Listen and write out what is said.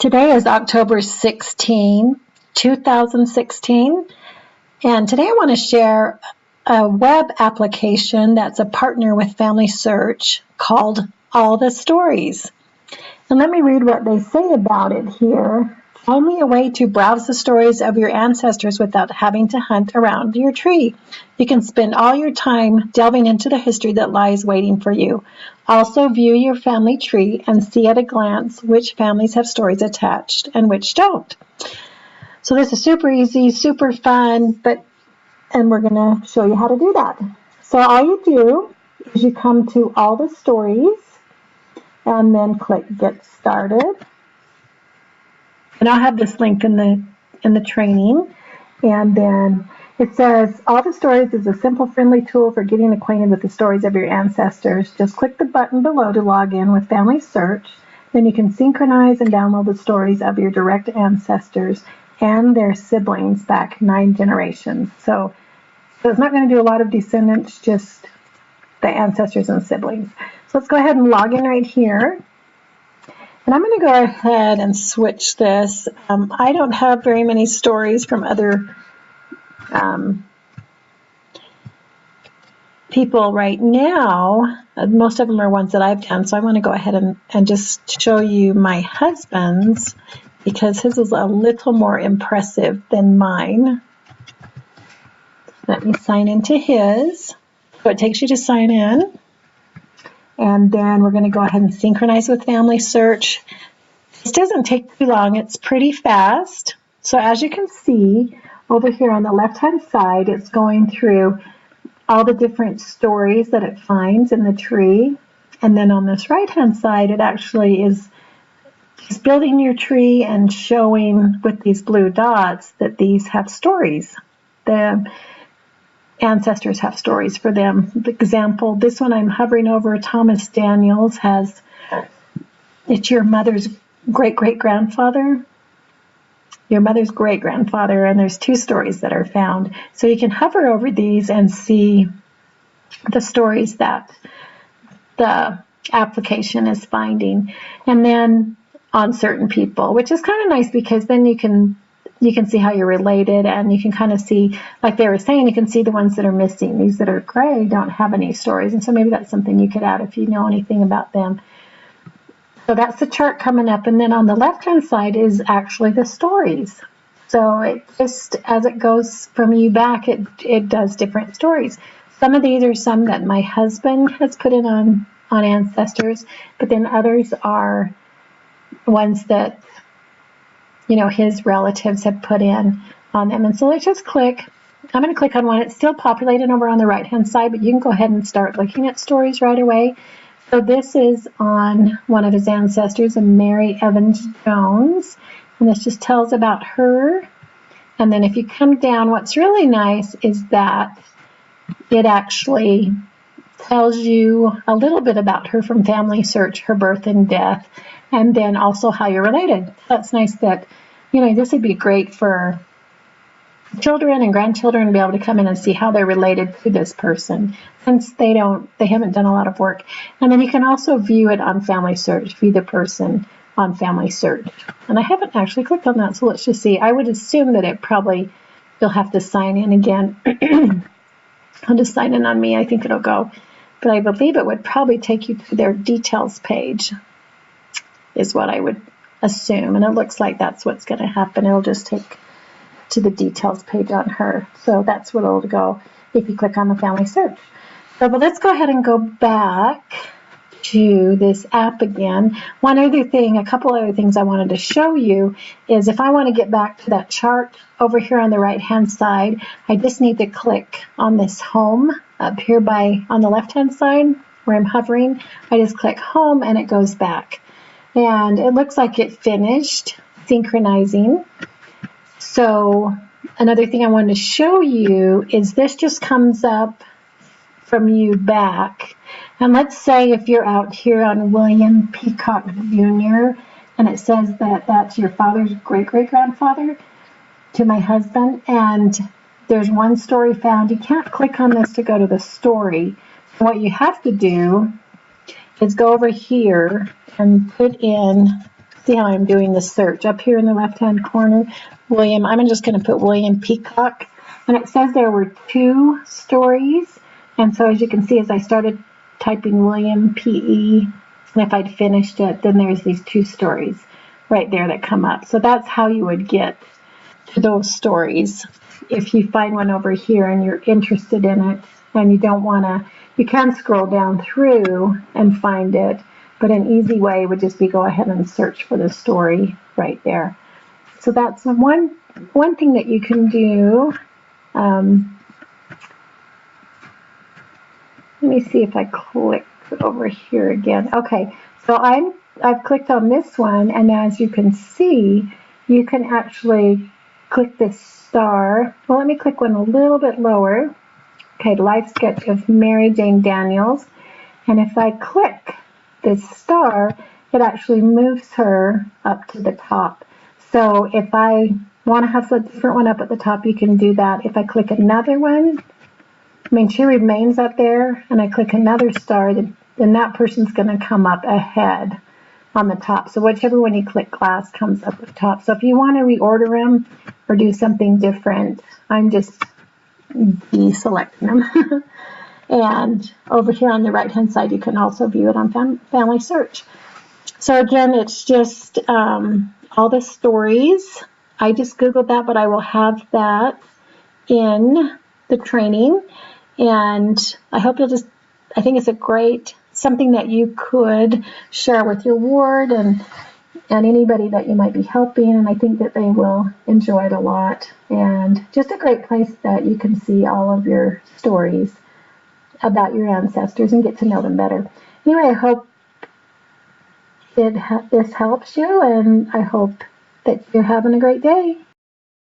Today is October 16, 2016, and today I want to share a web application that's a partner with FamilySearch called All the Stories. And let me read what they say about it here. Find me a way to browse the stories of your ancestors without having to hunt around your tree. You can spend all your time delving into the history that lies waiting for you. Also view your family tree and see at a glance which families have stories attached and which don't. So this is super easy, super fun, and we're going to show you how to do that. So all you do is you come to All the Stories and then click Get Started. And I'll have this link in the training. And then it says, All the Stories is a simple, friendly tool for getting acquainted with the stories of your ancestors. Just click the button below to log in with FamilySearch. Then you can synchronize and download the stories of your direct ancestors and their siblings back 9 generations. So it's not going to do a lot of descendants, just the ancestors and siblings. So let's go ahead and log in right here. And I'm going to go ahead and switch this. I don't have very many stories from other people right now. Most of them are ones that I've done. So I want to go ahead and just show you my husband's, because his is a little more impressive than mine. Let me sign into his. So it takes you to sign in. And then we're going to go ahead and synchronize with FamilySearch. This doesn't take too long. It's pretty fast. So as you can see, over here on the left-hand side, it's going through all the different stories that it finds in the tree. And then on this right-hand side, it actually is building your tree and showing with these blue dots that these have stories. The ancestors have stories for them. For example, this one I'm hovering over, Thomas Daniels, it's your mother's great-great-grandfather. Your mother's great-grandfather, and there's 2 stories that are found. So you can hover over these and see the stories that the application is finding. And then on certain people, which is kind of nice because then you can see how you're related, and you can kind of see, like they were saying, you can see the ones that are missing. These that are gray don't have any stories, and so maybe that's something you could add if you know anything about them. So that's the chart coming up, and then on the left-hand side is actually the stories. So it just, as it goes from you back, it does different stories. Some of these are some that my husband has put in on Ancestors, but then others are ones that his relatives have put in on them. And so let's just click. I'm going to click on one. It's still populated over on the right-hand side, but you can go ahead and start looking at stories right away. So this is on one of his ancestors, a Mary Evans Jones, and this just tells about her. And then if you come down, what's really nice is that it actually tells you a little bit about her from FamilySearch, her birth and death, and then also how you're related. That's nice that, this would be great for children and grandchildren to be able to come in and see how they're related to this person, since they haven't done a lot of work. And then you can also view it on FamilySearch, view the person on FamilySearch. And I haven't actually clicked on that, so let's just see. I would assume that you'll have to sign in again. I'll just sign in on me. I think it'll go. But I believe it would probably take you to their details page, is what I would assume. And it looks like that's what's going to happen. It'll just take to the details page on her. So that's where it'll go if you click on the FamilySearch. So, but let's go ahead and go back to this app again. A couple other things I wanted to show you is if I want to get back to that chart over here on the right-hand side, I just need to click on this home up here on the left-hand side where I'm hovering. I just click home and it goes back. And it looks like it finished synchronizing. So another thing I wanted to show you is this just comes up from you back. And let's say if you're out here on William Peacock Jr. and it says that that's your father's great-great-grandfather to my husband, and there's one story found, you can't click on this to go to the story. What you have to do is go over here and put in see how I'm doing the search. Up here in the left-hand corner, William, I'm just going to put William Peacock. And it says there were 2 stories. And so as you can see, as I started typing William P.E., and if I'd finished it, then there's these 2 stories right there that come up. So that's how you would get to those stories. If you find one over here and you're interested in it and you don't want to, you can scroll down through and find it, but an easy way would just be go ahead and search for the story right there. So that's one thing that you can do. Let me see if I click over here again. Okay, so I've clicked on this one, and as you can see, you can actually click this star. Well, let me click one a little bit lower. Okay, Life Sketch of Mary Jane Daniels. And if I click this star, it actually moves her up to the top. So if I want to have a different one up at the top, you can do that. If I click another one, I mean, she remains up there, and I click another star, then that person's going to come up ahead on the top. So whichever one you click last comes up at the top. So if you want to reorder them or do something different, I'm just deselecting them. And over here on the right-hand side, you can also view it on FamilySearch. So again, it's just all the stories. I just Googled that, but I will have that in the training. And I hope you'll just, I think it's a great, something that you could share with your ward and anybody that you might be helping. And I think that they will enjoy it a lot. And just a great place that you can see all of your stories about your ancestors and get to know them better. Anyway, I hope this helps you, and I hope that you're having a great day.